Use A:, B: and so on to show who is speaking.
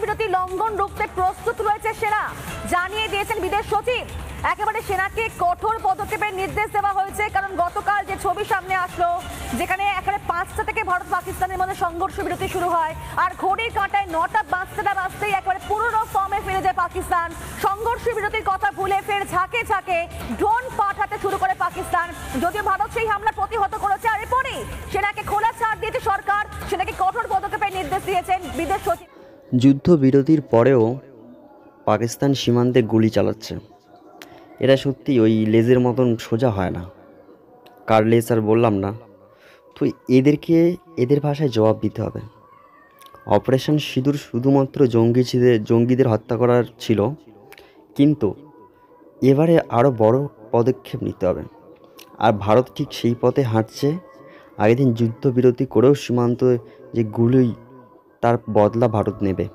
A: বিরতি লঙ্ঘন রুখতে প্রস্তুত রয়েছে সেনা, জানিয়ে দিয়েছেন বিদেশ সচিব। একেবারে সেনাকে কঠোর পদক্ষেপের নির্দেশ দেওয়া হয়েছে, কারণ গতকাল যে ছবি সামনে আসলো, যেখানে একেবারে 5টা থেকে ভারত পাকিস্তানের মধ্যে সংঘর্ষ বিরতি শুরু হয়, আর ঘড়ির কাঁটায় 9টা বাজতেই একেবারে পুরনো ফর্মে ফিরে যায় পাকিস্তান। সংঘর্ষ বিরতির কথা ভুলে ফের ঝাঁকে ঝাঁকে ড্রোন পাঠাতে শুরু করে পাকিস্তান। যদিও ভারত সেই হামলা প্রতিহত করেছে, আর এরপরেই সেনাকে খোলা ছাড় দিয়েছে সরকার, সেনাকে কঠোর পদক্ষেপের নির্দেশ দিয়েছেন বিদেশ সচিব।
B: যুদ্ধবিরতির পরেও পাকিস্তান সীমান্তে গুলি চালাচ্ছে। এটা সত্যি ওই লেজের মতন সোজা হয় না। কার লেজ আর বললাম না, তো এদের ভাষায় জবাব দিতে হবে। অপারেশন সিঁদুর শুধুমাত্র জঙ্গিদের হত্যা করার ছিল, কিন্তু এবারে আরও বড় পদক্ষেপ নিতে হবে। আর ভারত ঠিক সেই পথে হাঁটছে। আগের দিন যুদ্ধবিরতি করেও সীমান্তে যে গুলি, তার বদলা ভারত নেবে।